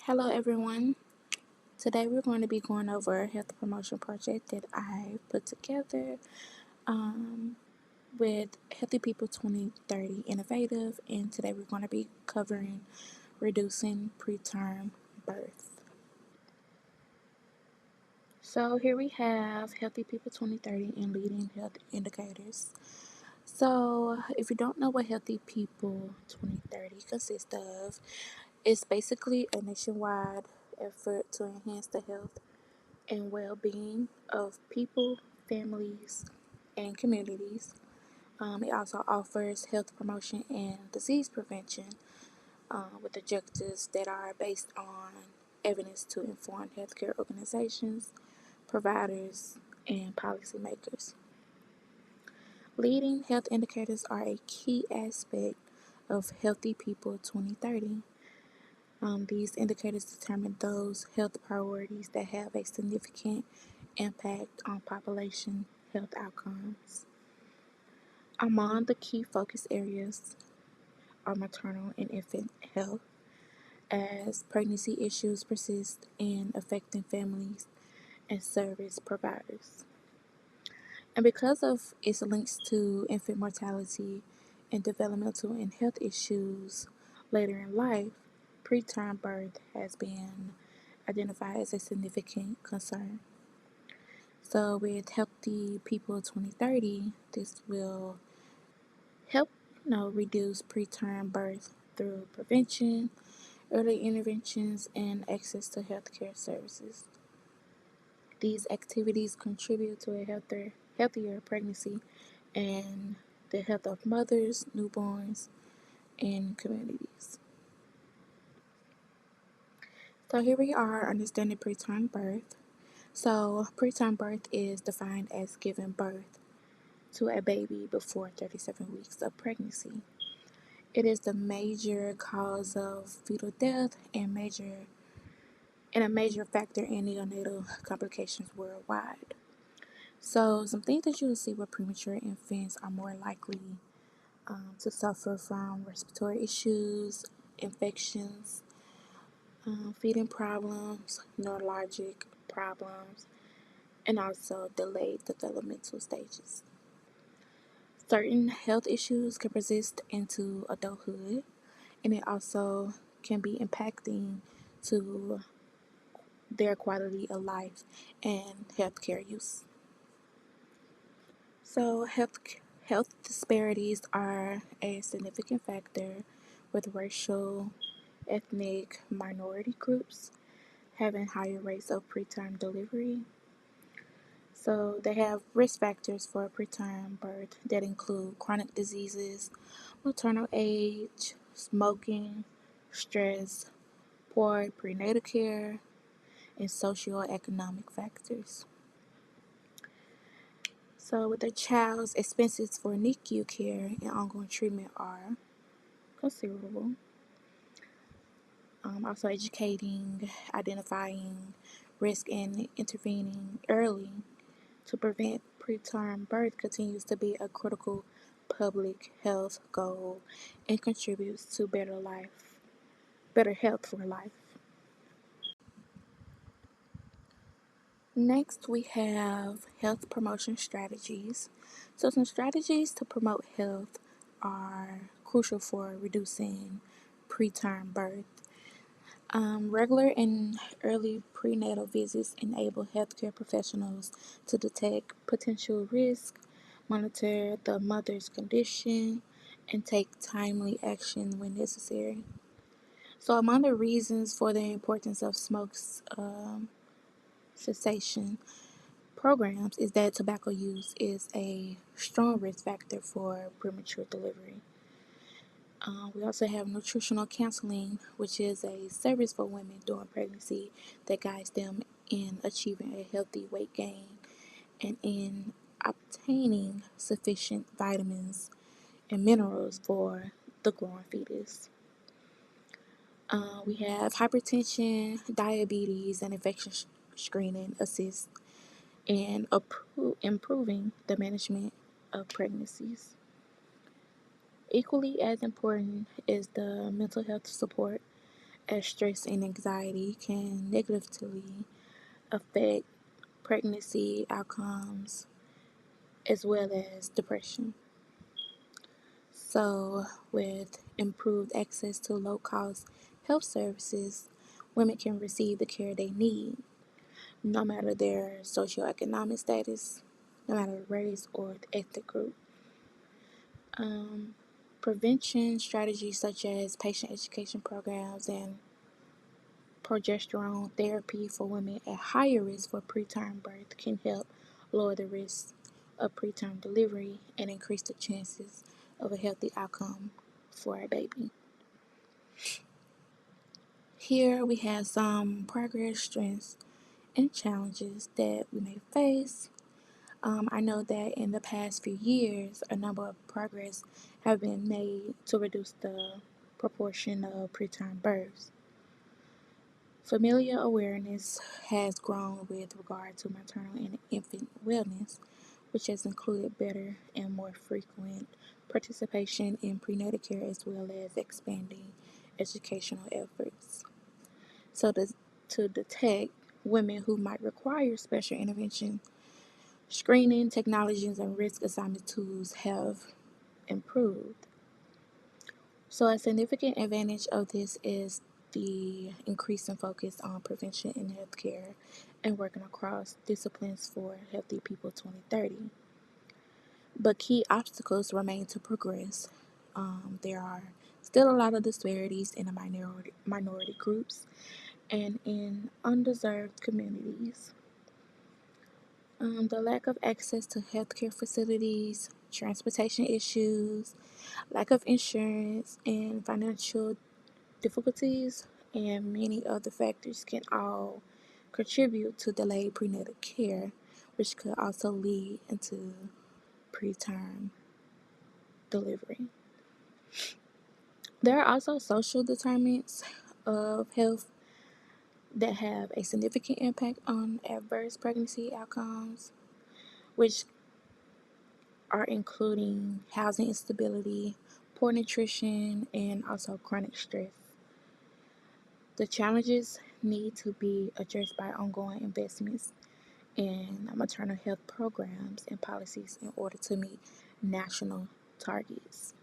Hello, everyone. Today we're going to be going over a health promotion project that I put together um, with Healthy People 2030 Innovative, and today we're going to be covering reducing preterm birth. So here we have Healthy People 2030 and leading health indicators. So if you don't know what Healthy People 2030 consists of, it's basically a nationwide effort to enhance the health and well-being of people, families, and communities. It also offers health promotion and disease prevention with objectives that are based on evidence to inform healthcare organizations, providers, and policymakers. Leading health indicators are a key aspect of Healthy People 2030. These indicators determine those health priorities that have a significant impact on population health outcomes. Among the key focus areas are maternal and infant health, as pregnancy issues persist in affecting families and service providers. And because of its links to infant mortality and developmental and health issues later in life, preterm birth has been identified as a significant concern. So, with Healthy People 2030, this will help reduce preterm birth through prevention, early interventions, and access to healthcare services. These activities contribute to a healthier pregnancy and the health of mothers, newborns, and communities. So here we are understanding preterm birth. So preterm birth is defined as giving birth to a baby before 37 weeks of pregnancy. It is the major cause of fetal death and a major factor in neonatal complications worldwide. So, some things that you will see with premature infants are more likely to suffer from respiratory issues, infections, feeding problems, neurologic problems, and also delayed developmental stages. Certain health issues can persist into adulthood, and it also can be impacting to their quality of life and healthcare use. So, health disparities are a significant factor, with racial, ethnic, minority groups having higher rates of preterm delivery. So, they have risk factors for preterm birth that include chronic diseases, maternal age, smoking, stress, poor prenatal care, and socioeconomic factors. So, with a child's expenses for NICU care and ongoing treatment are considerable. Also, educating, identifying risk, and intervening early to prevent preterm birth continues to be a critical public health goal and contributes to better health for life. Next, we have health promotion strategies. So, some strategies to promote health are crucial for reducing preterm birth. Regular and early prenatal visits enable healthcare professionals to detect potential risk, monitor the mother's condition, and take timely action when necessary. So, among the reasons for the importance of smoke cessation programs is that tobacco use is a strong risk factor for premature delivery. We also have nutritional counseling, which is a service for women during pregnancy that guides them in achieving a healthy weight gain and in obtaining sufficient vitamins and minerals for the growing fetus. We have hypertension, diabetes, and infection screening assist in improving the management of pregnancies. Equally as important is the mental health support as stress and anxiety can negatively affect pregnancy outcomes as well as depression. So, with improved access to low cost health services, women can receive the care they need, no matter their socioeconomic status, no matter race or ethnic group. Um, Prevention strategies such as patient education programs and progesterone therapy for women at higher risk for preterm birth can help lower the risk of preterm delivery and increase the chances of a healthy outcome for a baby. Here we have some progress, strengths, and challenges that we may face. I know that in the past few years, a number of progress have been made to reduce the proportion of preterm births. Familial awareness has grown with regard to maternal and infant wellness, which has included better and more frequent participation in prenatal care as well as expanding educational efforts. So, to detect women who might require special intervention, screening technologies and risk assignment tools have improved. So, a significant advantage of this is the increasing focus on prevention in healthcare and working across disciplines for Healthy People 2030. But key obstacles remain to progress. There are still a lot of disparities in the minority groups and in undeserved communities. The lack of access to healthcare facilities, transportation issues, lack of insurance, and financial difficulties, and many other factors can all contribute to delayed prenatal care, which could also lead into preterm delivery. There are also social determinants of health that have a significant impact on adverse pregnancy outcomes, which are including housing instability, poor nutrition, and also chronic stress. The challenges need to be addressed by ongoing investments in maternal health programs and policies in order to meet national targets.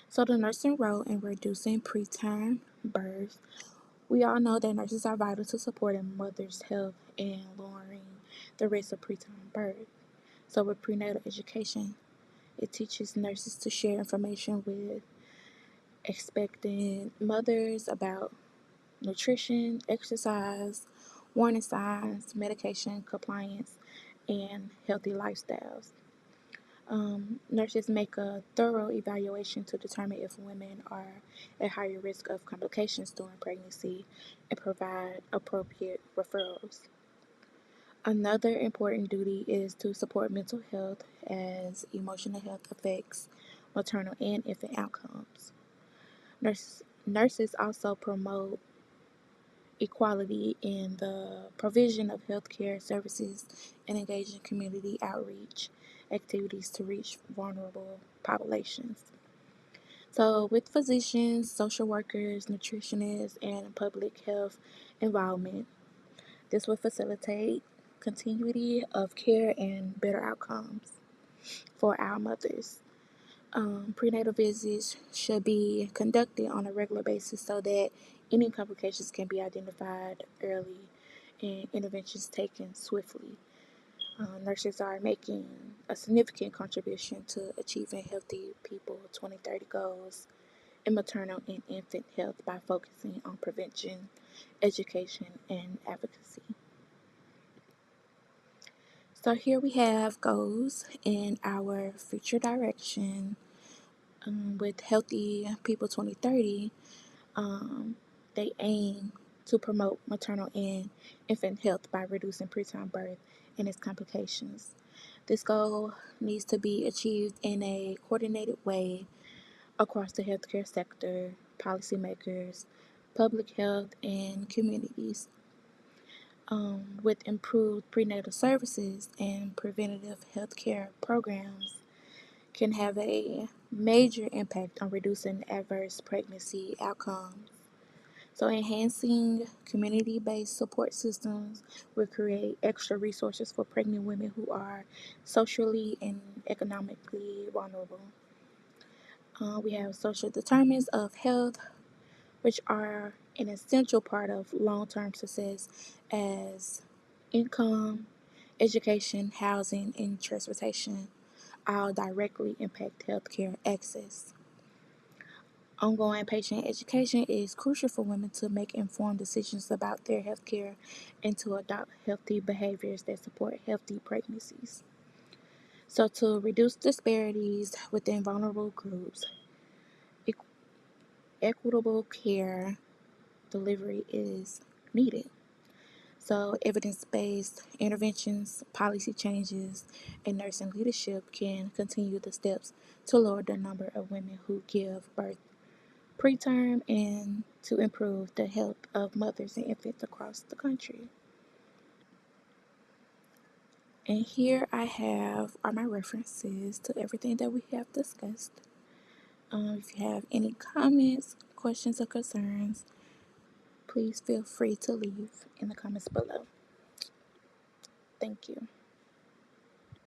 So, the nursing role in reducing preterm birth. We all know that nurses are vital to supporting mothers' health and lowering the risk of preterm birth. So, with prenatal education, it teaches nurses to share information with expectant mothers about nutrition, exercise, warning signs, medication compliance, and healthy lifestyles. Nurses make a thorough evaluation to determine if women are at higher risk of complications during pregnancy and provide appropriate referrals. Another important duty is to support mental health as emotional health affects maternal and infant outcomes. Nurses also promote equality in the provision of healthcare services and engage in community outreach activities to reach vulnerable populations. So, with physicians, social workers, nutritionists, and public health involvement, this will facilitate continuity of care and better outcomes for our mothers. Prenatal visits should be conducted on a regular basis so that any complications can be identified early and interventions taken swiftly. Nurses are making a significant contribution to achieving Healthy People 2030 goals in maternal and infant health by focusing on prevention, education, and advocacy. So here we have goals in our future direction with Healthy People 2030. They aim to promote maternal and infant health by reducing preterm birth and its complications. This goal needs to be achieved in a coordinated way across the healthcare sector, policymakers, public health, and communities. With improved prenatal services and preventative healthcare programs, can have a major impact on reducing adverse pregnancy outcomes. So, enhancing community based support systems will create extra resources for pregnant women who are socially and economically vulnerable. We have social determinants of health, which are an essential part of long term success, as income, education, housing, and transportation all directly impact healthcare access. Ongoing patient education is crucial for women to make informed decisions about their healthcare and to adopt healthy behaviors that support healthy pregnancies. So, to reduce disparities within vulnerable groups, equitable care delivery is needed. So, evidence based interventions, policy changes, and nursing leadership can continue the steps to lower the number of women who give birth preterm and to improve the health of mothers and infants across the country. And here I have are my references to everything that we have discussed. If you have any comments, questions, or concerns, please feel free to leave in the comments below. Thank you.